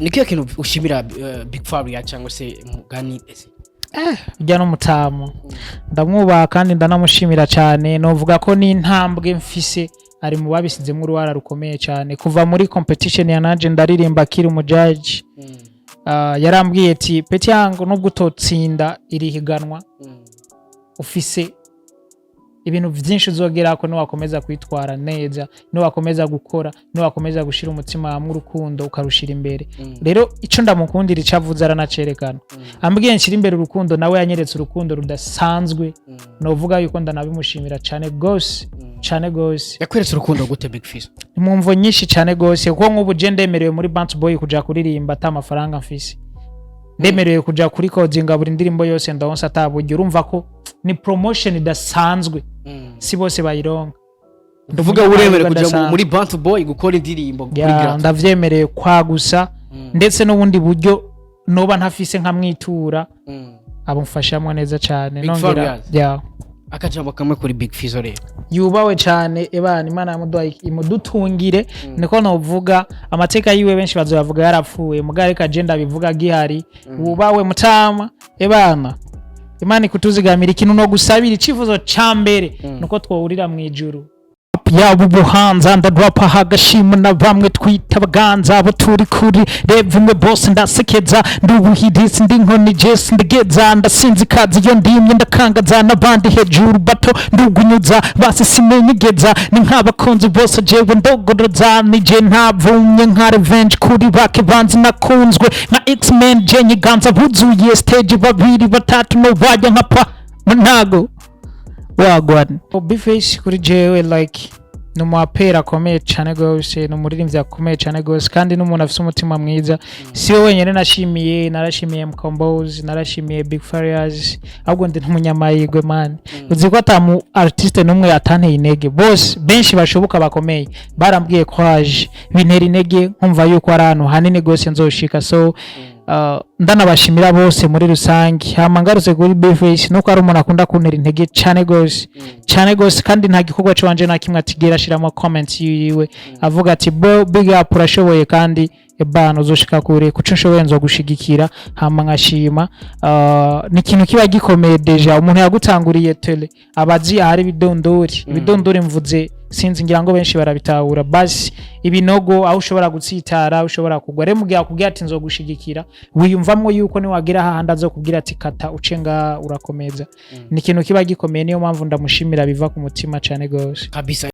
Nikiyo kintu ushimira Big Fariya cyangwa se Mugani ese bijya no mutamu ndamwubaha kandi ndanamushimira cyane novuga ko ni intambwe mfise ari mu babisizemo uruhara rukomeye cyane kuva muri competition ya nanje ndaririmba kiri mu judge yarambwiye ati peti yango nubwo utotsinda iri higanwa ufise ibintu byinshi uzogera ko no wakomeza kwitwara neza no wakomeza gukora no wakomeza gushira umutima hamwe urukundo ukarushira imbere rero ico ndamukundira icavuze aranacerekana ambwiye nshira imbere urukundo nawe yanyeretse urukundo rudasanzwe novuga yuko ndanabimushimira cyane gose yakweretse urukundo gute Big Fizzo imumvo nyinshi cyane gose kuko nk'ubu je ndemerewe muri Bant Boy kuja kuririmba ata amafaranga mfise ndemerewe kuja kuri codinga buri ndirimbo yose ndonsa ataburyo urumva ko ni promotion idasanzwe si bose bayironga ndavuga uremere kuja muri Bant Boy gukora indirimbo kuri gratis ndavyemereye kwagusa ndetse n'ubundi buryo noba ntafise nkamwitura abumfashamwe neza cyane nongera akajambo kamwe kuri Big Fizzo rero yubawe cyane ebana Imana yamuduhaye imudutungire niko novuga amateka yiwe benshi bazoyavuga yarapfuye mugare ka agenda bivuga gihari wubawe mutama ebana Imana ikutuzigamira ikintu no gusabira icivuzo cambere nuko twowurira mu ijuru yaba ubuhanza ndadwapa hagashima na bamwe twita baganza abo turi kuri revumwe boss ndasekeza ndubuhidisi ndi nkoni Jesse ndegeza ndasinzi kazi yo ndimye ndakangaza nabandi hejuru bato ndugunyuza basi simenyegeza ni nk'abakonzi bose jewe ndogoroza nije ntavumye nka revenge kuri bake banzi nakunzwe nka X-Men je nyiganza buzuye stage babiri batatu no bajya nkapa ntago wagwan Bface kuri jewe like numwapera akomeye cyane gose numuririmbyi akomeye cyane gose kandi n'umuntu afite umutima mwiza siwe wenyene narashimiye Mkombozi narashimiye Big Farias ahubwo ndi Numunyamahoro man uzi ko atamu artiste numwe yatanteye intege bose benshi bashoboka bakomeye barambwiye ko haje bintera intege nkumva yuko ari ahantu hanini gose nzoshika so ndanabashimira bose muri rusangi hamangarutse kuri Bface nuko ari umuntu akunda kuntera intege cyane gose kandi nta gikorwa cyo wanje nakimwe atigera ashiramo comments yiwe avuga ati big up urashoboye kandi ebana uzoshika kure kuco nshoboye nzo gushigikira hama nkashima ni ikintu kiba gikomeye deja umuntu yagutanguriye tele abazi ahari bidondori mvuze sinzi ngira ngo benshi barabitahura basi ibinogo aho ushobora gutsitara ushobora kugwa rero mugiye akubwira ati nzo gushigikira wiyumvamwe yuko ni wagira hahanda zo kubwira ati kata ucenga urakomeza ni ikintu kiba gikomeye niyo mpamvu ndamushimira biva ku mutima cyane gose kabisa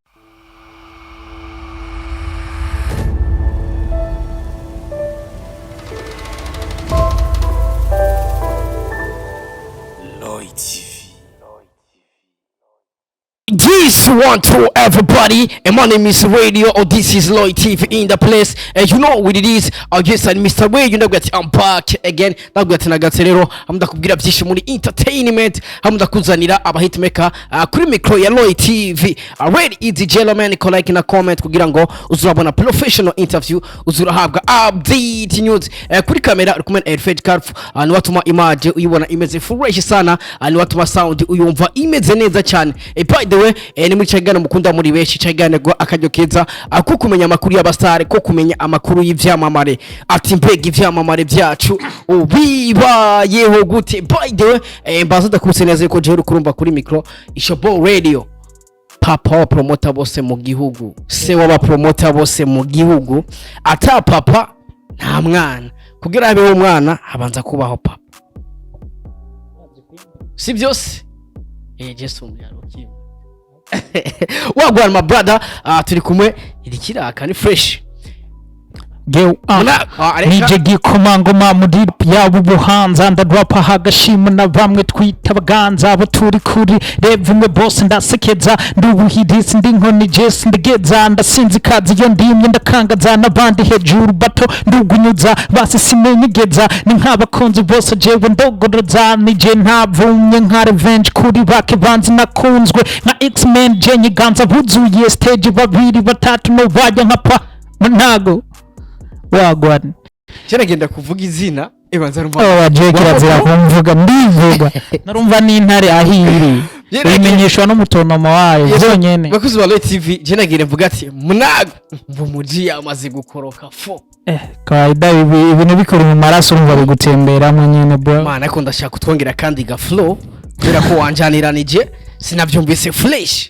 This one to everybody, and my name is Radio, or this is Lloyd TV in the place. You know what it is, I just said Mr. Way, you know that I'm back again. Now got nagatserero, amda kubwira byinshi muri entertainment, amda kuzanira aba hitmaker kuri micro ya Lloyd TV. Ready easy gentlemen, ko like na comment kugira ngo uzurabona professional interview, uzurahabwa update news. Kuri kamera uri kumena Airfed Carf, ni watuma image uyibona imeze fresh sana, ni watuma sound uyumva imeze neza cyane. By the way ni muri cyagana mukunda muri beshi cyagana go akajyo keza akukumenya amakuru y'abastare ko kumenya amakuru y'ivyamamare ati mbega ivyamamare byacu ubibayeho gute by the way mbaza ndakubise neza ko je kurumva kuri micro Ishobo Radio papa wa promoter bose mu gihugu se wa promoter bose mu gihugu ata papa nta mwana kugira abe umwana habanza kubaho papa si byose Jesu umuyarukimo wagwana my brother turi kumwe irikiraka ni fresh nije gikomangoma muri yaba ubuhanza ndadwapa hagashima na bamwe twita baganza abo turi kuri revumwe boss ndasekeza ndubuhidisi ndi nkoni Jesse ndegeza ndasinzi kazi yo ndimye ndakangaza nabandi hejuru bato ndugunyuza basi simenyegeza ni nk'abakonzi bose jewe ndogoroza nije ntavumye nka revenge kuri bake banzi nakunzwe nka X-Men je nyiganza buzuye stage babiri batatu no bajya nkapa ntago wagwan cyeragenda kuvuga izina ebanza rumva abajekira zira kumvuga ndivuga narumva n'intare ahiri bimenyeshwa n'umutonomo wayo byonyene bakuzi ba Light TV je nagire mvuga ati munago mumuji amaze gukoroka fo kawaida ibintu bikora mu maraso urumva bigutemberamo nyene bro mana ko ndashaka twongera kandi ga flow kubera ko wanjaniranije sinavyumvise flash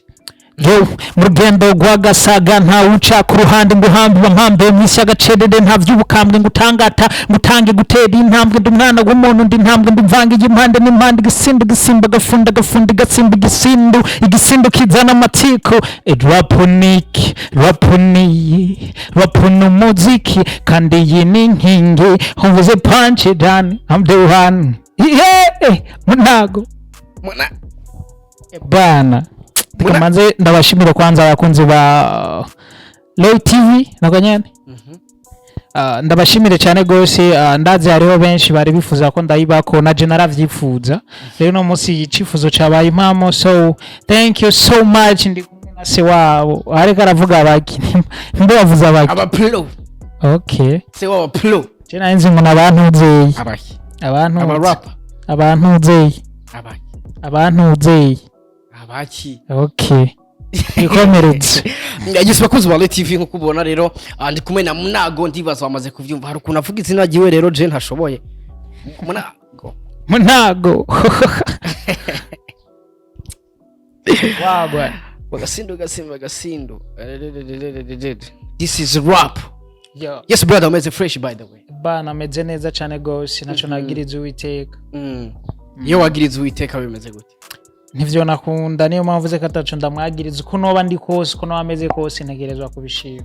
yo mu rugendo rw'agasaga nta uca ku ruhande ngo hambe mpambe mwisi agacerere nta vy'ubukambwe ngutangata ngutange gutera intambwe ndi umwana w'umuntu ndi intambwe ndi mvange y'impande n'impande gisimba gafunda gatsimba igisindu kizana amatiko rapuni umuziki kandi iyi ni inkingi humvuze punch down I'm the one munago bana Kamanze ndabashimira kwanza abakunzi ba Light TV nagonyene ndabashimire cyane gose ndazi hariho benshi bari bifuza ko ndayibako na general vyifuza rero no musi icifuzo cabaye impamo so thank you so much ndi kumwe na se wabo ariko aravuga abaki mbe bavuza abaki abaplo okay se wabo plo cyane inzi ngo nabantu uzeye abaki abantu abarapa abantu uzeye abaki abantu uzeye abaki okay ikomeretse yagize bakuzi ba Light TV nko kubona rero ndi kumwe na munago ndibaza wamaze kuvyumva hari ukuntu avuga izina giwe rero je ntashoboye munago wagwa bagasindo this is rap yes brother ameze fresh by the way bana ameze neza cyane gose naco nagiriza uwiteka iyo wagiriza uwiteka bimeze gute nivyo nakunda niyo mpamvu ze katacu ndamwagiriza uko noba ndi kose uko noba ameze kose ntegerezwa kubishima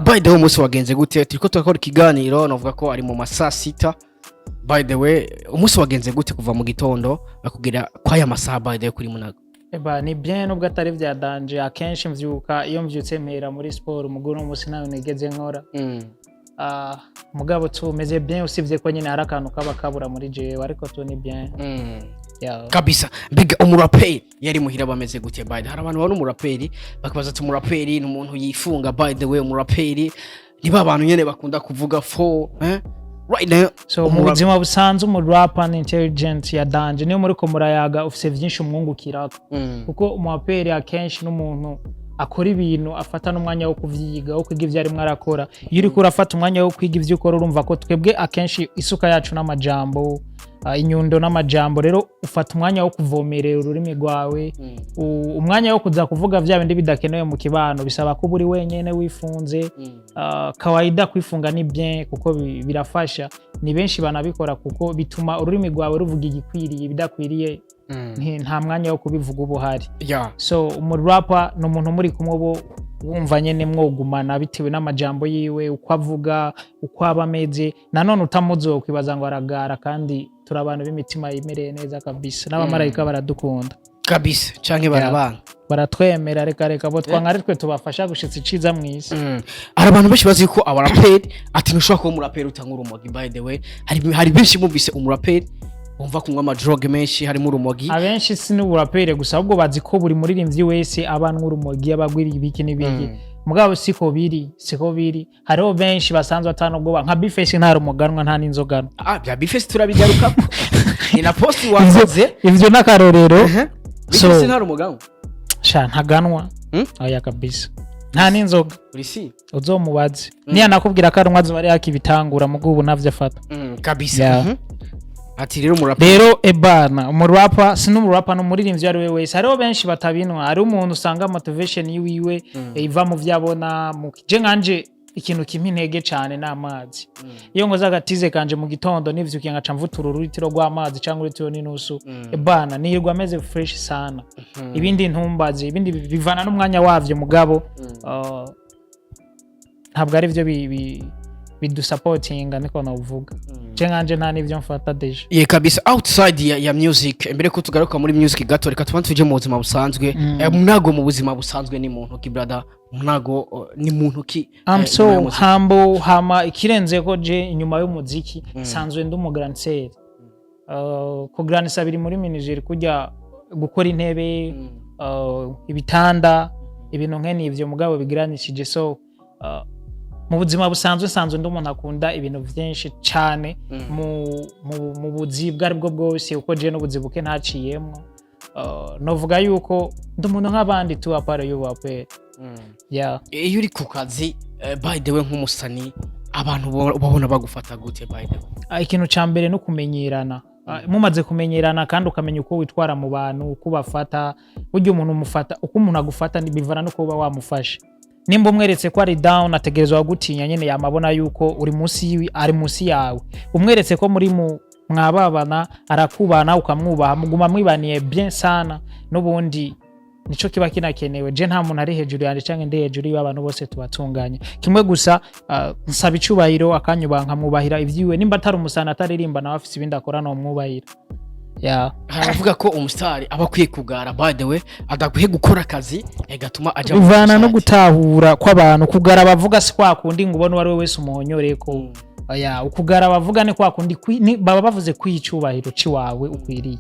by the way umunsi wagenze gute turiko turakora ikiganiro navuga ko ari mu masaa 6 by the way umunsi wagenze gute kuva mu gitondo bakugira kwaya masaha by the way kuri munago ni bien nubwo atari vya danger akenshi mvyuka iyo mvyutse mpera muri sport umuguru umunsi nayo nigeze nkora mugabo tu meze bien usivye ko nyine harakantu kaba kabura muri jewe ariko tu ni bien kabisa mbega umuraperi yari muhira bameze gute by the hari abantu bari umuraperi bakabaza ati umuraperi ni umuntu yifunga by the way umuraperi niba abantu nyene bakunda kuvuga fo right now so mu buzima busanze umurapper ni intelligent ya danje niyo muri ko murayaga ufise vyinshi umwungukirako kuko umuraperi akenshi n'umuntu akora ibintu afata n'umwanya wo kuvyiga wo kwiga ivyo ari mwarakora iyo uri kurafata umwanya wo kwiga ivyo ukora urumva ko twebwe akenshi isuka yacu n'amajambo inyundo n'amajambo rero ufata umwanya wo kuvomerera ururimi rwawe umwanya wo kuza kuvuga vya bindi bidakenewe mu kibano bisaba ko buri wenyene wifunze kawaida kwifunga ni bien kuko birafasha ni benshi banabikora kuko bituma ururimi rwawe ruvuga igikwiriye bidakwiriye nta mwanya wo kubivuga ubuhari so umurapper no umuntu muri kumwe bo wumva nyene mwogumana bitewe n'amajambo yiwe uko avuga uko abameze nanone utamuzo kwibaza ngo aragara kandi turabana b'imitima yimereye neza kabisa n'abamarayika baradukunda kabisa canke barabana baratwemera reka bo twangare twe tubafasha gushitsa iciza mwisi hari abantu benshi bazi ko abaraperi ati ntushobora kuba umuraperi utangura urumogi by the way hari benshi bumvise umuraperi umva kunywa ama-drogue menshi harimo urumogi abenshi si n'uburaperi gusa ahubwo bazi ko buri muririmbyi wese abanwa urumogi abagwira ibiki n'ibiki mugabo siko biri hariho benshi basanzwe atanubwo nka Bifesi nta rumoganwa nta n'inzoganwa bya Bifesi turabigarukako ni na post wakoze ivyo n'akarorero Bifesi nta rumoganwa sha ntaganwa oya kabisa nta n'inzoga urisi uzomubaze niya nakubwira ko arumwa zobari yakibitangura mugo ubu navyo afata kabisa ati rero ebana umurapper sinumurapper no muririmbyi ari we wese hariho benshi batabinwa ari umuntu usanga motivation yiwe iva mu vyabona je nkanje ikintu kimpa intege cyane n'amazi iyo ngoza agatize kanje mu gitondo nivyukiye ngaca mvutura urutiro rw'amazi cyangwa urutiro n'inusu ebana nirwa ameze fresh sana ibindi ntumbaze ibindi bivana n'umwanya wavyo mugabo ntabwo ari byo bidusupportinga niko navuga cenganje nta nivyo mfata deje kabisa outside ya music mbere ko tugaruka muri music gato reka tubanze tuje mu buzima busanzwe munago mu buzima busanzwe ni muntu ki brother munago ni muntu ki I'm so humble hama ikirenze ko je inyuma y'umuziki sanzwe ndumugranseri ko granisa biri muri manager kujya gukora intebe ibitanda ibintu nkene ivyo mugabo bigiranishije so mu buzima busanzwe sanzwe ndumuntu akunda ibintu byinshi cyane mu buzi bwari bwo bwose uko je n'ubuzi buke ntaciyemo novuga yuko ndi umuntu nk'abandi tu apare y'uwape yeah. Iyo uri ku kazi by the way nk'umusani abantu babona bagufata gute by the way? Ikintu ca mbere no kumenyerana, mumaze kumenyerana kandi ukamenya uko witwara mu bantu, uko bafata, buryo umuntu umufata, uko umuntu agufata bivana no kuba wamufashe. Nimba umweretse ko ari down ategerezwa gutinya nyene yamabona yuko uri musi ari musi yawe. Umweretse ko muri mwababana arakubana ukamwubaha muguma mwibaniye bien sana n'ubundi nico kiba kinakenewe. Je nta muntu ari hejuru yanje canke ndi hejuru y'abantu bose tubatunganye. Kimwe gusa nsaba icubahiro akanyuba nkamwubahira ivyiwe, nimba atari umusana ataririmba nawe afise ibindi akora no mwubahira. Yeah. Haravuga ko umusitari aba akwiye kugara by the way adakwiye gukora akazi gatuma aja mu bivana no gutahura kw'abantu. Kugara bavuga si kwa kundi ngo ubone wari wese umuhonyoreko. Ukugara bavuga ni kwa kundi baba bavuze kwicubahiro ciwawe ukwiriye,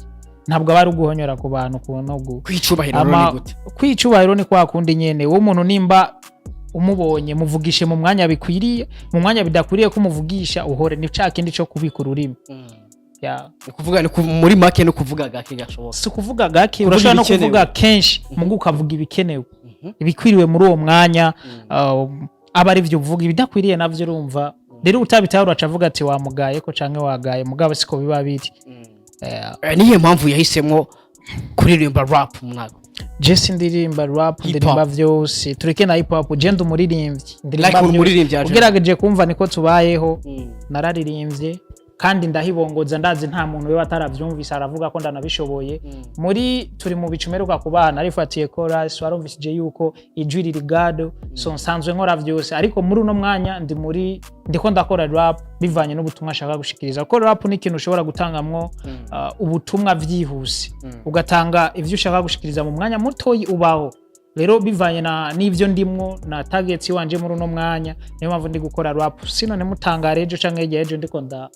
ntabwo bari uguhonyora ku bantu kunogo. Kwicubahiro ni gute? Kwicubahiro ni kwa kundi nyene wo muntu nimba umubonye muvugishe mu mwanya bikwiriye, mu mwanya bidakwiriye ko muvugisha uhore ni cakindi cyo kubika ururimi. Kuvuga ni muri make no kuvuga gake gashoboka. Si kuvuga gake, urashobora no kuvuga kenshi mugu ukavuga ibikenewe ibikwiriwe muri uwo mwanya. Aba ari byo uvuga ibidakwiriye navyo urumva. Rero utabitahura acavuga ati wamugaye ko canke wagaye mugabo siko biba biri. Niye mpamvu yahisemwo kuririmba rap mwaka? Jesse ndirimba rap, ndirimba vyose tureke na hip hop. Je ndumuririmbyi ndirimba umuririmbyi ugerageje kumva niko tubayeho. Nararirimbye kandi ndahibongoza ndazi nta muntu we ataravyumvise aravuga ko ndanabishoboye. Muri turi mu bicumeruka ku bana arifatiye chorus warumvise yuko ijwi rigado so nsanzwe nkora vyose, ariko muri uno mwanya ndiko ndakora rap bivanye n'ubutumwa ashaka gushikiriza. Ko rap ni ikintu ushobora gutangamwo ubutumwa vyihuse, ugatanga ivyo ushaka gushikiriza mu mwanya mutoyi ubaho. Rero bivanye n'ivyo ndimwo na targets wanje muri uno mwanya, niyo mpamvu ndi gukora rap. Sinone mutangare ejo canke ejo ndiko nda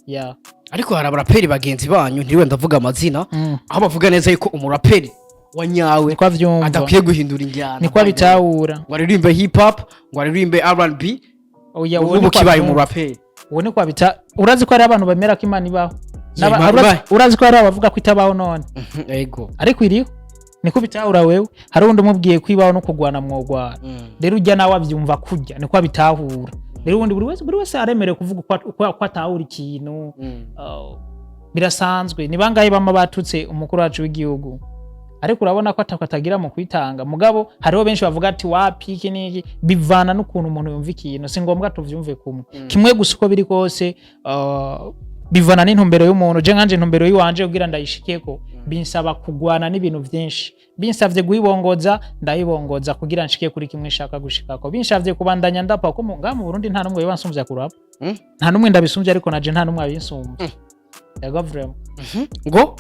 yeah. Ariko hari abaraperi bagenzi banyu ntiwe ndavuga amazina aho bavuga neza yuko umuraperi wanyawe adakwiye guhindura injyana. Niko abitahura ngo aririmbe hip hop, ngo aririmbe R&B. Oya ubu kibaye umuraperi ubone ko abita. Urazi ko ari abantu bemera ko Imana ibaho, urazi ko ari abavuga ko itabaho none. Yego ariko iriho niko bitahura wewe. Hari undi umubwiye kwibaho no kugwana mwogwana. Rero ujya nawe avyumva kujya niko abitahura. Rero undi buri wese aremerewe kuvuga ko atahura ikintu. Birasanzwe. Ni bangaye bama batutse umukuru wacu w'igihugu, ariko urabona ko atagira mu kwitanga. Mugabo hariho benshi bavuga ati wapi iki niki, bivana n'ukuntu umuntu yumva ikintu. Si ngombwa tuvyumve kumwe. Kimwe gusa uko biri kose bivana n'intumbero y'umuntu. Je nkanje intumbero yiwanje kugira ndayishikeko binsaba kugwana n'ibintu vyinshi. Binsavye guhibongoza ndahibongoza kugira nshike kuri kimwe shaka gushikako. Binshavye kubandanya ndapa ko mu Burundi nta numwe yabansumvya kurapa. Nta numwe ndabisumvya, ariko naje nta numwe abinsumvya. Yego vraiment. Ngo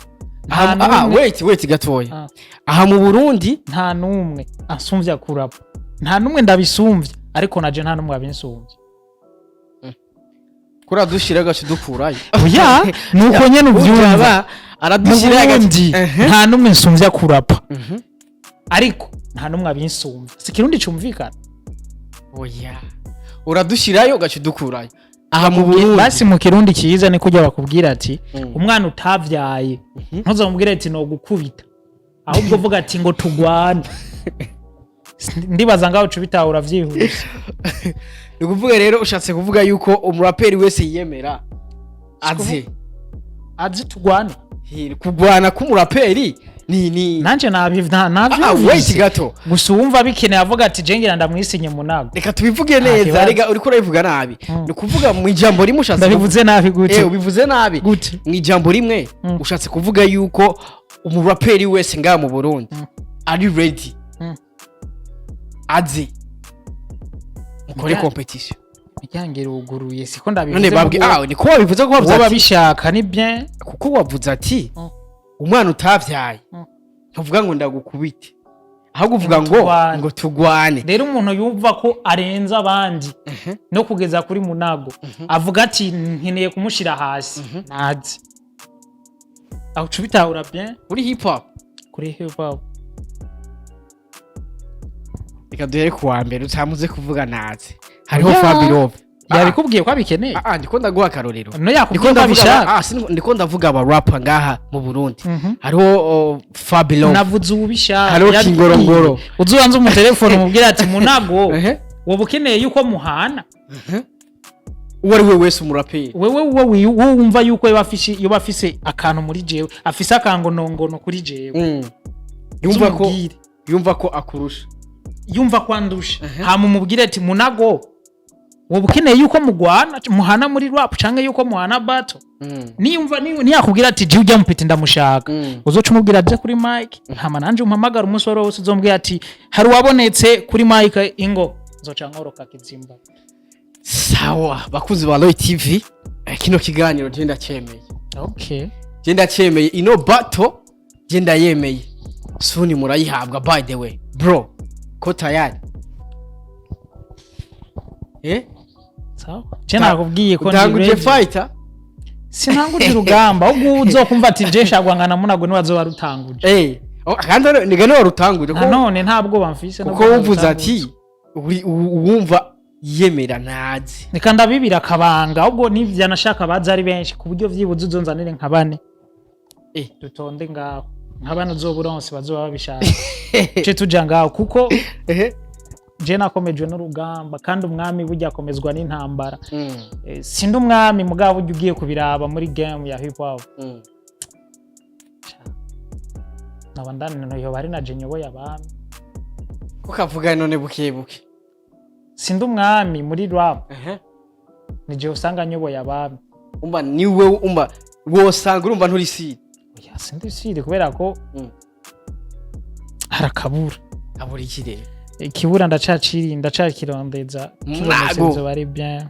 wait gatoya. Aha mu Burundi nta numwe ansumvya kurapa. Nta numwe ndabisumvya, ariko naje nta numwe abinsumvya. Kura dushira gacu dukurayo. Oya nuko nyene uvyumva. Aradushira gacu nta numwe nsumvya kurapa. Ariko nta numwe abinsumvya. Sikirundi cumvikana. Oya uradushirayo gacu dukurayo. Aha mu Burundi basi mu kirundi kiza ni kujya bakubwira ati umwana utavyaye ntuzamubwire ati no gukubita, ahubwo vuga ati ngo tugwane. Ndibaza ngaho cubitahura vyihuse. Ukuvuga rero ushatse kuvuga yuko umuraperi wese yiyemera azi tugwane. Kugwana k'umuraperi ni nanje navyo wait gato gusa wumva bikeneye avuga ati jengira ndamwisinye munago. Reka tubivuge neza. Rega uriko urabivuga nabi. Ni kuvuga mu ijambo rimwe ushatse ndabivuze nabi gute? Ubivuze nabi gute? Mu ijambo rimwe ushatse kuvuga yuko umuraperi wese ngaha mu Burundi ari ready azi mukore competition. Icyangere uguruye siko ndabivuze. None babwi niko wabivuze ko babishaka ni bien, kuko wavuze ati umwana utavyaye ntuvuga ngo ndagukubite, ahubwo uvuga ngo tugwane. Rero umuntu yumva ko arenza abandi no kugeza kuri munago avuga ati nkeneye kumushira hasi nazi. Aho cubitahura bien kuri hip hop. Kuri hip hop reka duhere ku wa mbere utamuze kuvuga nazi. Hariho Fabirove yabikubwiye ko abikeneye ndiko ndaguha akarorero no yakubwiye ko abishaka ndiko ndavuga aba rapper ngaha mu Burundi hariho Fabilo navuze ubishaka hariho Kingorongoro uzubanza mu telefone umubwira ati munago wowe ukeneye yuko muhana uwo ari we wese umuraperi wewe wumva yuko yoba afise akantu muri jewe afise akangonongono kuri jewe yumva ko akurusha yumva kwandusha hama umubwire ati munago wowe ukeneye yuko muhana muri rap canke yuko muhana battle niyumva niyakubwira ati je ujya mupite ndamushaka uzoca umubwira aje kuri mic hama nanje umpamagara umunsi wose uzombwira ati hari wabonetse kuri mic ingo zoca nkoroka kizimba sawa bakuzi ba Loy TV kino kiganiro je ndacemeye okay je ndacemeye ino battle je ndayemeye suni murayihabwa by the way bro ko tayari sawa je nakubwiye ko ndanguje fighter sinanguje urugamba ubwo uzokumva ati je shagwangana munago ni wazo warutanguje kandi nigane warutanguje ko none ntabwo bamfise ko uvuze ati wumva yemera nazi nikanda bibira kabanga ubwo nivya nashaka baza ari benshi ku buryo vyibuze uzonzanire nka bane dutonde ngaho nka bane uzoburonse bazoba babishaka ce tuja ngaho kuko je nakomejwe n'urugamba kandi umwami burya akomezwa n'intambara sindi umwami mugabo burya ugiye kubiraba muri game ya hip hop nabandane no yoba ari na je nyoboye abami ukavuga none bukebuke sindi umwami muri rap nije usanga nyoboye abami niwe wosanga urumva nturi siri oya sindi siri kubera ko harakabura abura ikirere ikibura ndacakirondeza kibazo bari bien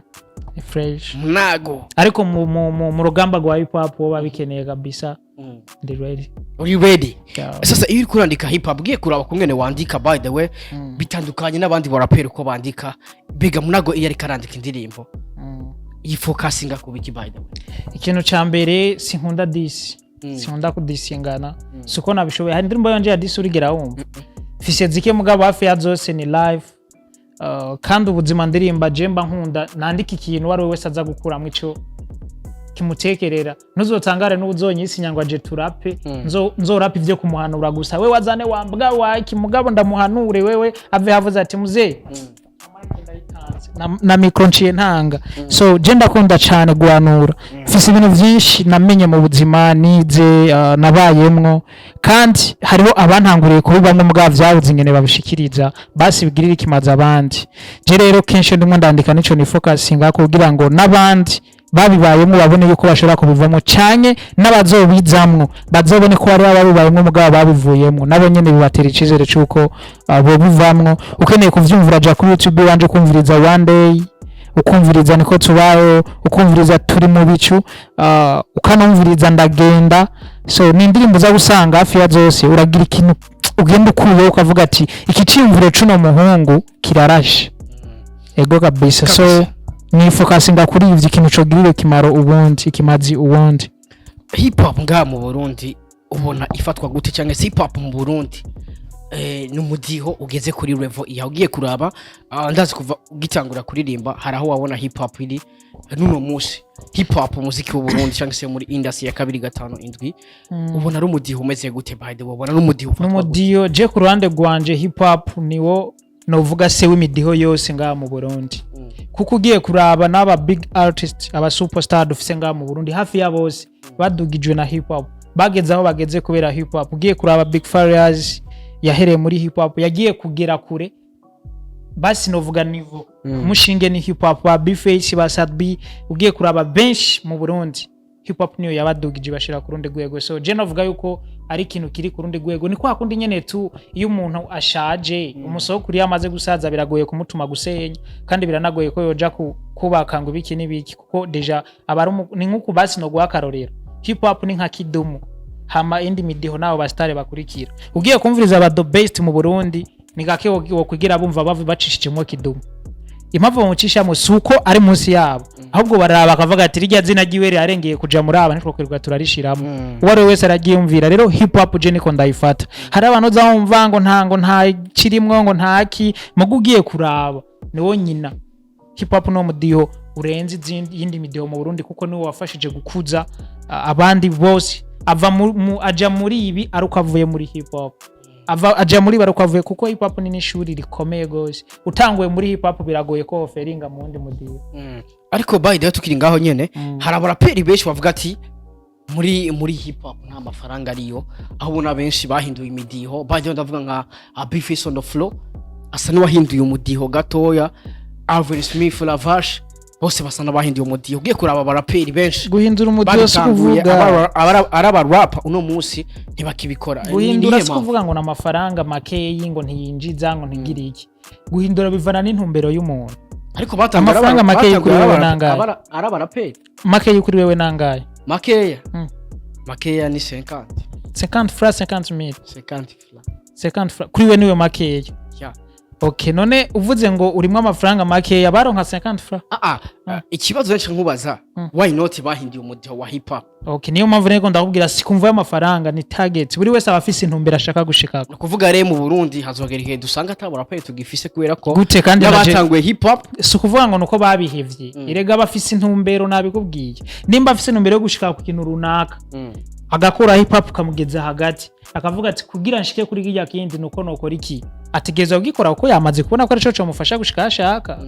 fresh mnago ariko mu rugamba rwa hip hop bo babikeneye kabisa ndi ready uri ready sasa iyo kurandika hip hop giye kuraba kumwene wandika by the way bitandukanye n'abandi barapera uko bandika biga mnago iyo ari karandika indirimbo iyi focusinga kubiki by the way ikintu ca mbere sinkunda disi sinkunda kudisingana suko nabishoboye hari indirimbo yanje ya disi urigera wumva Fise zike mugabo hafi ya zose ni live kandi ubuzima ndirimba jemba nkunda nandika ikintu wari wese aza gukuramwe ico kimutekerera ntuzotangare n'ubuzonyisi nyangwa je turape nzorapa ivyo kumuhanura gusa we wazane wambwa waki mugabo ndamuhanure wewe ave havuze ati muze na micro nciye ntanga so je ndakunda cyane guhanura Fise ibintu byinshi namenye mu buzima nize nabayemwo kandi hariho abantanguriye kubibamwe mugabo vyabuze ingene babishikiriza basi bigirira ikimaza abandi je rero kenshi ndimo ndandika nico ni focusinga kugira ngo nabandi babibayemo babone yuko bashobora kubivamo canke n'abazobizamwo bazobone ko ari ababibayemo mugabo babivuyemo nabo nyene bibatera icizere cyuko bo bivamwo ukeneye kuvyumvira ja kuri YouTube wanje kumviriza one day ukumviriza niko tubayo ukumviriza turi mu bicu ukanumviriza ndagenda so ni indirimbo za gusanga hafi ya zose uragira ikintu ugenda ukuye ukavuga ati iki cimvure cuno muhungu kirarashe ego kabisa so ni focusinga kuri ivyo ikintu cogirire kimaro ubundi kimazi ubundi hip hop nga mu Burundi ubona ifatwa gute cyangwa hip hop mu Burundi numudiho ugeze kuri level iya ugiye kuraba ndazi kuva ugitangura kuririmba haraho wabona hip hop iri nuno mushi hip hop muziki w'u Burundi cyangwa se muri industry ya 257 ubona ari umudiho umeze gute by the way ubona n'umudiho n'umudiho je ku ruhande rwanje hip hop niwo novuga se w'imidiho yose nga mu Burundi kuko ugiye kuraba n'aba big artist aba superstar dufise nga mu Burundi hafi ya bose badugijwe na hip hop bageze aho bageze kubera hip hop ugiye kuraba Big Farious yahereye muri hip hop yagiye kugera kure basi novuga nivo mushinge ni hip hop ba Bface ba Sadbi ugiye kuraba bench mu Burundi hip hop niyo yabadugije bashira ku rundi rwego so je navuga yuko ari ikintu kiri ku rundi rwego ni kwa kundi nyene tu iyo umuntu ashaje umusokuri yamaze gusaza biragoye kumutuma gusenya kandi biranagoye ko yoja kubaka ngo ibiki nibiki kuko deja abari ni nkuko basi no guhakarorera hip hop ni nka kidumu hama indi midiho nabo bastare bakurikira ugiye kumviriza aba the best mu Burundi ni gake wo kugira bumva bavu bacishijemo kidumu impamvu bamucisha mu suko ari munsi yabo ahubwo baraba bakavuga ati rijya zina giwere arengeye kuja muri aba niko kwirwa turarishiramo uwari wese aragiyumvira rero hip hop je niko ndayifata hari abantu zamva ngo nta kirimwo ngo ntaki mugugiye kuraba niwo nyina hip hop no mudiho urenze yindi midiho mu Burundi kuko niwe wafashije gukuza abandi bose aja muri ibi aruko avuye muri hip hop aja muri baruko avuye kuko hip hop ni n'ishuri rikomeye gose utanguye muri hip hop biragoye ko oferinga mu wundi mudiho ariko by the way tukiri ngaho nyene hari abaraperi benshi bavuga ati muri hip hop nta mafaranga ariyo aho ubona benshi bahinduye imidiho by the way ndavuga nka Afise on the floor asa n'uwahinduye umudiho gatoya Alvin Smith Lavash bose basa n'abahinduye umudiho ugiye kuraba abaraperi benshi guhindura umudiho si kuvuga araba rap uno munsi ntibakibikora guhindura si kuvuga ngo n'amafaranga makeyi ngo ntiyinjiza ngo ntigire iki guhindura bivana n'intumbero y'umuntu ariko batanga amafaranga makeyi kuri wewe nangaye arabaraperi makeyi kuri wewe nangaye makeya ni 50 francs 50 francs kuri we niwe makeya yeah. Okay none uvuze ngo urimo amafaranga makeya baronka 50 francs ikibazo benshi nkubaza why not bahindiye umudiho wa hip hop okay niyo mpamvu rego ndakubwira sikumva y'amafaranga ni target buri wese abafise intumbero ashaka gushika kuvuga rero mu Burundi hazogera igihe dusanga atabura tugifise kubera ko gute kandi batanguye hip hop si kuvuga ngo nuko babihevye irega bafise intumbero nabikubwiye nimba afise intumbero yo gushika ku kintu runaka agakora hip hop kamugeza hagati akavuga ati kugira nshike kuri kijya kindi nuko nokora iki ategeza kugikora uko yamaze kubona ko ari cyo cyamufasha gushika ashaka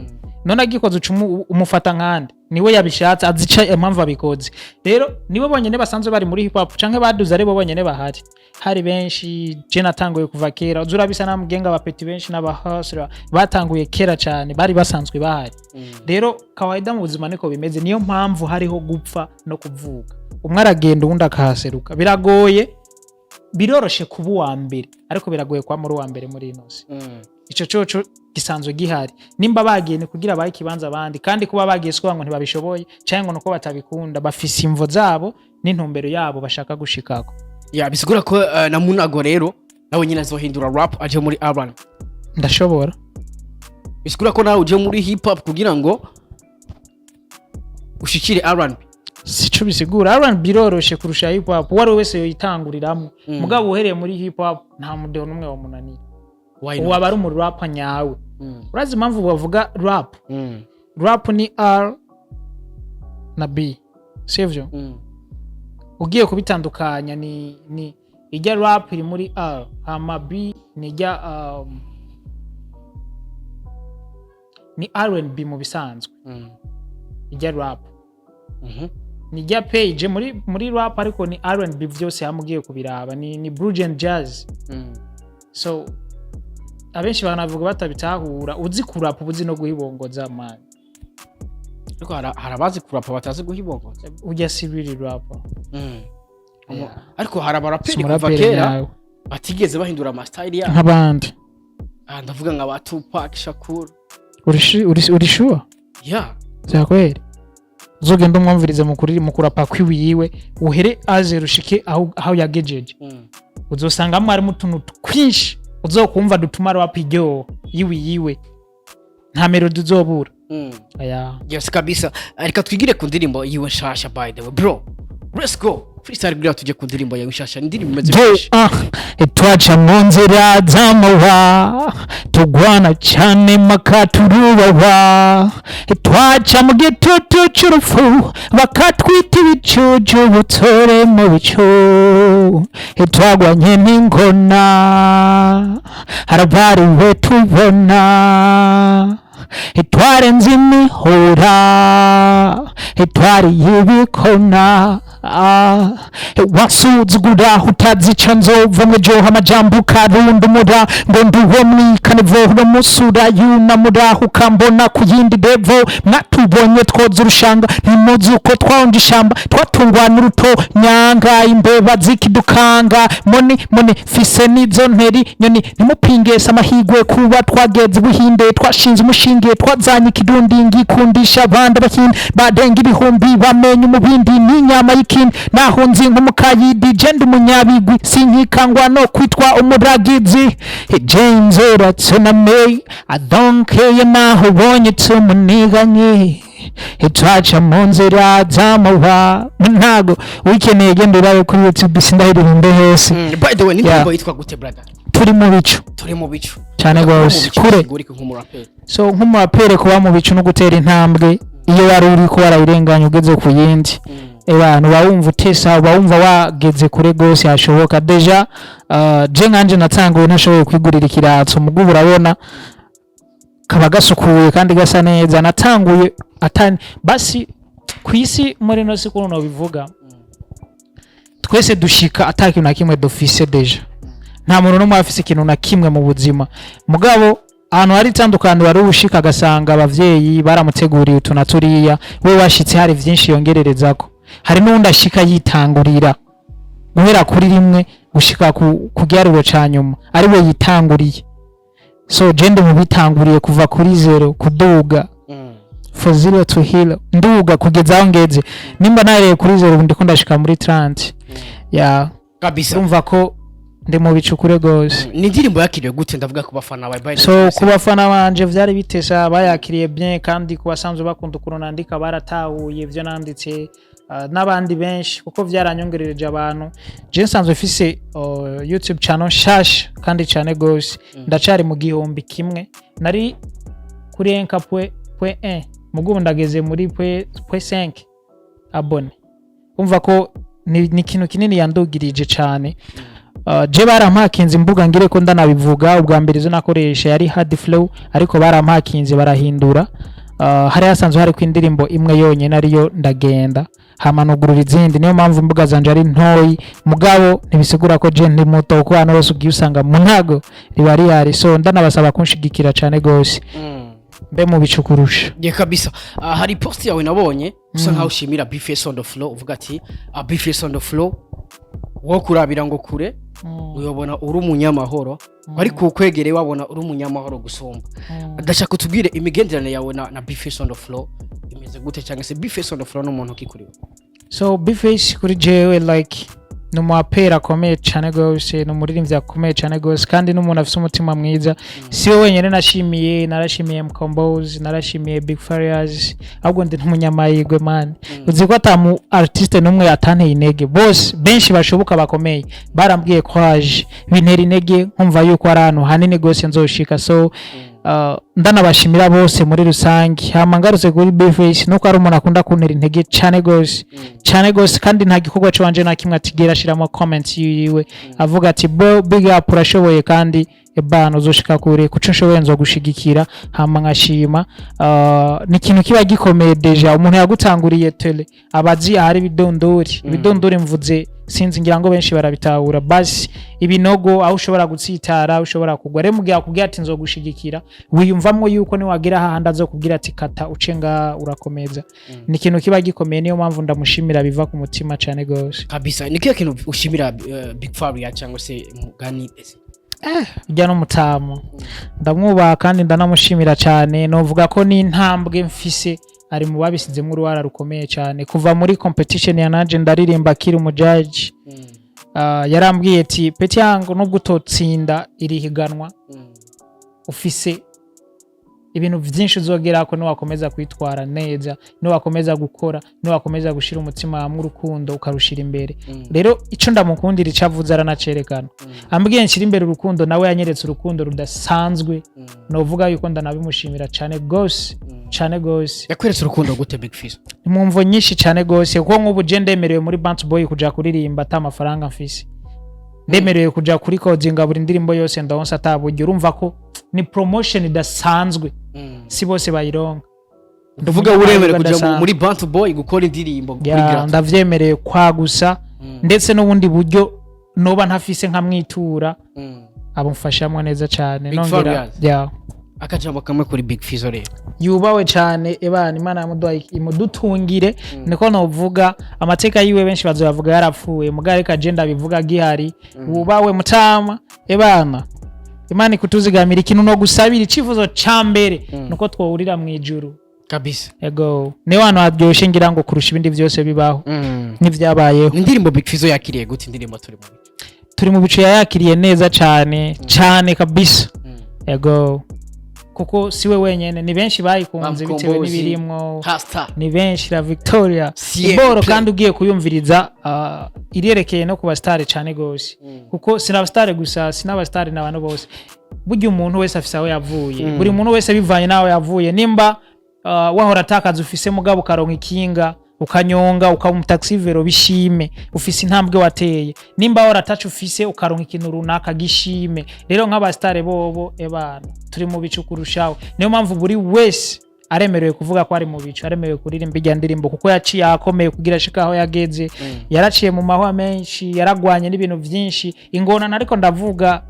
none agikoze umufata nkande niwe yabishatse azica impamvu abikoze rero nibo bonyene basanzwe bari muri hip hop canke baduza ari bo bonyene bahari hari benshi je natanguye kuva kera uzura bisa namugenga abapeti benshi n'abahasira batanguye kera cyane bari basanzwe bahari rero kawaida mu buzima niko bimeze niyo mpamvu hariho gupfa no kuvuka umwe aragenda uwundi akahaseruka biragoye biroroshe kuba uwa mbere ariko biragoye kwa muri uwa mbere muri inosi ico coco gisanzwe gihari nimba bagiye ni kugira baye kibanza abandi kandi kuba bagiye swa ngo ntibabishoboye cyangwa nuko batabikunda bafise imvo zabo n'intumbero yabo bashaka gushikako ya bisigura ko na Munago rero nawe nyine azohindura rap aje muri urban ndashobora bisigura ko nawe uje muri hip hop kugira ngo ushikire R&B sico bisigura R&B biroroshe kurusha hip hop wari wese yoyitanguriramwe mugabo uhereye muri hip hop nta mudeho numwe wa munani uwa bari mu rap nyawe urazi impamvu bavuga rap rap ni R na B sivyo ugiye kubitandukanya ni ijya rap iri muri R hama B ni ijya ni R&B mu bisanzwe ijya rap ni ijya page muri rap ariko ni R&B byose hamugiye kubiraba ni blues and jazz so abenshi banavuga batabitahura uzi kurapa ubuzi no guhibongoza man ariko harabazi kurapa batazi guhibongoza ujya sibiri rap ariko harabaraperi kuva kera batigeze bahindura ama style yabo nk'abandi ndavuga nka ba Tupac Shakur uri sure yeah zakweri uzogenda umwumvirize mu kurapa kwiwiwe uhere aze rushike aho yagejeje uzosanga mwari mutuntu twinshi uzokumva dutuma rap iryo yiwe nta melody uzobura aya yes kabisa ariko twigire ku ndirimbo yiwe shasha by the way bro let's go freestyle bwa tuje ku ndirimbo yawe shasha indirimbo imeze fresh twaca mu nzira z'amawa tugwana cyane makaturubawa twaca mu gitutu cy'urupfu bakatwita ibicucu butore mu bicu twagwanye n'ingona harabariwe tubona twarenze imihora twari y'ibikona wasuzugura utazica nzova mwejoha amajambo karunda umura ngo nduwe mwikane vohuro musura yunamura ukambona ku yindi devo mwatubonye twoza urushanga ntimuzi uko twonje ishamba twatungwana uruto nyanga imbeba zikidukanga moni fise n'izo nteri nyoni nimupingesa amahigwe kuba twageze buhinde twashinze umushinge twazanye ikidundi ngikundisha abandi bakindi badenga ibihumbi bamenye umubindi n'inyama y'ikindi naho nzi nk'umukayidi jenda umunyabigwi sinkikangwa no kwitwa umuragizi James Ratsuname I don't care naho ubonye tumuniganye twaca mu nzira z'amawa ntago wikeneye gendera kuri YouTube sindahiririmbe hose by the way n'indirimbo yitwa gute brother turi mu bicu cyane gose kure so nk'umuraperi kuba mu bicu no gutera intambwe iyo wari uri ko warayirenganya ugeze ku yindi abantu bawumva utesa bawumva wageze kure gose hashoboka deja je nkanje natanguye ntashoboye kwigurira ikirato mugubu urabona kaba gasukuye kandi gasa neza natanguye atani basi kwisi muri no siku no bivuga twese dushika ataki na kimwe dufise deja nta muntu no mwafise ikintu na kimwe mu buzima mugabo ahantu hari itandukano wari ubushika gasanga abavyeyi baramuteguriye utunaturiya we washitse hari vyinshi yongererezako hari n'undi ashika yitangurira guhera kuri rimwe gushika ku giharuro ca nyuma ari we yitanguriye so jende mu bitanguriye kuva kuri 0 kuduga for 0 to hero nduga kugeza aho ngeze nimba nareye kuri 0 ndiko ndashika muri 30 ya kabisa umva ko ndi mu bicukure gose ni indirimbo yakiriye gute ndavuga ku bafana bye so ku bafana banje vyari bitesha bayakiriye bien kandi ku basanzwe bakunda ukuntu nandika baratahuye ivyo nanditse n'abandi benshi kuko vyaranyongerereje abantu je nsanzwe mfise YouTube channel shasha kandi cyane gose ndacari mu gihombi kimwe nari kuri 1.1 mugubu ndageze muri 5 abone umva ko ni kintu kinini yandugirije cyane je barampakinze imbuga ngire ko ndanabivuga ubwa mbere zo nakoresha yari hard flow ariko barampakinze barahindura hari hasanzwe hari kwindirimbo imwe yonyene ariyo ndagenda hamanugurura izindi niyo mpamvu imbuga zanje ari ntoyi mugabo ntibisigura ko je ndi muto ko hano bose ugiye usanga mu ntago riba rihari so ndanabasaba kunshigikira cyane gose mbe mu bicukurusha ye kabisa hari post yawe nabonye usa nkaho ushimira Bface on the floor uvuga ati Bface on the floor wo kurabira ngo kure uyobona uri umunyamahoro ariko ukwegereye wabona uri umunyamahoro gusumba adashaka kutubwire imigenderane yawe na Bface on the floor imeze gute cyangwa se Bface on the floor n'umuntu kikuriwe so Bface kuri jewe like numapera akomeye cyane gose numuririmbyi akomeye cyane gose kandi n'umuntu afite umutima mwiza si we wenyene nashimiye narashimiye Mkombozi narashimiye Big Farias ahubwo ndi n'umunyamahirwe man uzi ko atamu artiste numwe yatanteye intege bose benshi bashoboka bakomeye barambwiye courage bintera intege nkumva yuko ari ahantu hanini gose nzoshika so ndanabashimira bose muri rusangi hama ngarutse kuri Bface nuko ari umuntu akunda kuntera intege cyane gose kandi nta gikorwa canje na kimwe atigera ashiramo comment yiwe avuga ati big up urashoboye kandi ebana uzoshika kure kuco nshoboye nzo gushigikira hama nkashima ni ikintu kiba gikomeye deja umuntu yagutanguriye tele abazi ahari bidondori mvuze sinzi ngira ngo benshi barabitahura basi ibinogo aho ushobora gutsitara ushobora kugwa rero mugiye akubwira ati nzo gushigikira wiyumvamwo yuko ni wagira hahanda zo kubwira ati kata ucenga urakomeza ni ikintu kiba gikomeye niyo mpamvu ndamushimira biva ku mutima cyane gose kabisa ni kiyo kintu ushimira Big Farias cyangwa se mugani bijya n'umutamu ndamwubaha kandi ndanamushimira cyane novuga ko ni intambwe mfise ari mu babisizemo uruhara rukomeye cyane kuva muri competition ya nanje ndaririmba kiri umujaji yarambwiye ati peti yango nubwo utotsinda iri higanwa ufise ibintu byinshi uzogera ko niwakomeza kwitwara neza niwakomeza gukora niwakomeza gushira umutima hamwe urukundo ukarushira imbere rero ico ndamukundira icavuze aranacerekana ambwiye nshira imbere urukundo nawe yanyeretse urukundo rudasanzwe novuga yuko ndanabimushimira cyane gose yakweretse urukundo gute Big Fizzo imumvo nyinshi cyane gose kuko nk'ubu je ndemerewe muri Bant Boy kuja kuririmba ata amafaranga mfise ndemerewe kuja kuri codinga buri ndirimbo yose ndonsa ataburyo urumva ko ni promotion idasanzwe si bose bayironga ndavuga uremerewe kuja muri Bant Boy gukora indirimbo kuri gratis ndavyemereye kwagusa ndetse n'ubundi buryo noba ntafise nkamwitura abumfashamwe neza cyane nongera akajambo kamwe kuri Big Fizzo rero yubawe cyane ebana imana yamuduhaye imudutungire niko novuga amateka yiwe benshi bazoyavuga yarapfuye mugare ka agenda bivuga gihari wubawe mutama ebana imana ikutuzigamira ikintu no gusabira icivuzo cambere nuko twahurira mu ijuru kabisa ego ne wano abyoshe ngira ngo kurusha ibindi byose bibaho n'ivyabayeho indirimbo Big Fizzo yakiriye gute indirimbo turi mu bice yakiriye neza cyane kabisa ego kuko siwe wenyene ni benshi bayikunze bitewe nibirimwo ni benshi la Victoria iboro kandi ugiye kuyumviriza irerekeye no kuba star cyane gose kuko sina star gusa sina star n'abantu bose burya umuntu wese afise aho yavuye buri muntu wese bivanye naho yavuye nimba wahora atakaza ufise mugabo ukaronka ikinga ukanyonga ukaba taxivero bishime ufise intambwe wateye nimba wahora atacu ufise ukaronka ikintu runaka gishime rero nk'abastare bobo ebana turi mu bicu kurushaho niyo mpamvu buri wese aremerewe kuvuga ko ari mu bicu aremerewe kuririmba ijya ndirimbo kuko yaciye akomeye kugira shika aho yageze yaraciye mu mahwa menshi yaragwanye n'ibintu byinshi ingona ariko ndavuga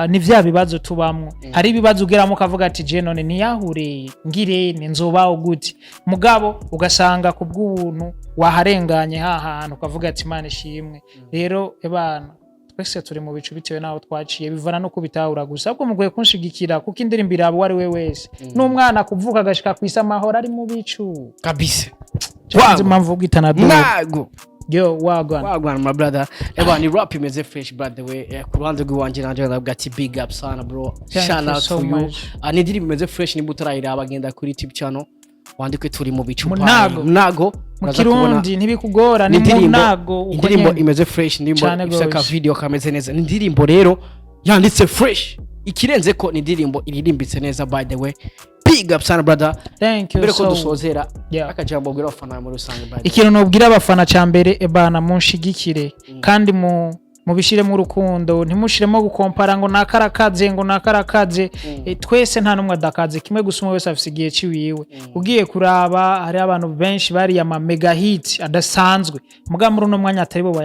ni vya bibazo tubamwo hari ibibazo ugeramo kavuga ati je none niyahure ngirene nzobaho gute mugabo ugasanga kubw'ubuntu waharenganye hahantu ukavuga ati Imana ishimwe rero ebana twese turi mu bicu bitewe naho twaciye bivana no kubitahura gusa ahubwo mugoye kunshigikira kuko indirimbo irabo wari we wese n'umwana kuvuka agashika kwisa amahoro ari mu bicu kabisa wazo mpamvu gitana nago yo wagwan my brother ni rap imeze fresh by the way ku ruhande rw'iwanje nanje ndavuga ati big up sana bro shout out to you ni indirimbo imeze fresh nimba utarayiraba agenda kuri YouTube channel wandike turi mu bicu nago mu Kirundi ntibikugora ni mu nago indirimbo imeze fresh ndimbo ifaka video kameze neza indirimbo rero yanditse fresh ikirenze ko ni indirimbo iririmbitse neza by the way big up sana brother thank you mbere ko dusozera akajambo bwira abafana muri rusange by ikintu nobwira abafana cyambere ebana munshigikire kandi mu bishire mu rukundo ntimushiremo gukompara ngo nakarakaze ngo nakarakaze twese nta numwe adakaze kimwe gusuma wese afise igihe ciwiwe ugiye kuraba hari abantu benshi bari ya mega hit adasanzwe muga muri no mwanya atari bo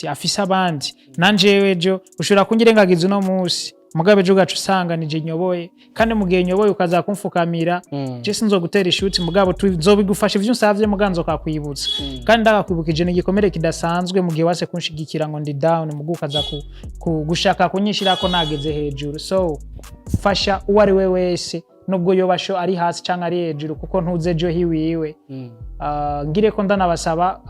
afise abandi nanjewe jo ushobora kungirengagiza no musi mugabe jo gacu usanga nije nyoboye kandi mugihe nyoboye ukaza kumfukamira je sinzo gutera ishuti mugabo tuzobigufasha ivyo nsavye muganzo kakwibutsa kandi ndagakwibukije n'igikomere kidasanzwe mugihe wase kunshigikira ngo ndi down mugukaza gushaka kunyishira ko nageze hejuru so fasha uwari we wese nubwo yobasho ari hasi canke ari hejuru kuko ntuze jo hiwiwe ngire ko ndanabasaba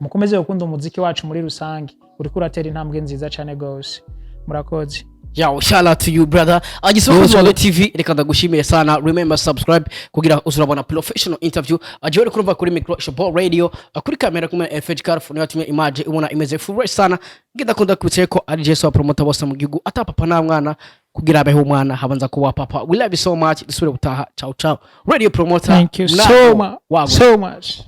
mukomeze gukunda umuziki wacu muri rusange uri kuratera intambwe nziza cyane gose murakoze Yo, shout out to you brother. Avyivanzemwo TV reka ndagushimire sana. Remember subscribe kugira uzurabona professional interview. Ajore kurumva kuri micro shop radio. Kuri kamera kumwe FH Carf niyo atumye image ubona imeze fresh sana. Ngida kunda kutseko ari Jesu wa promoter bose mu gihugu ata papa na mwana kugira abeho umwana habanza kuba papa. We love you so much. Dusubire gutaha. Ciao ciao. Radio promoter. Thank you so much.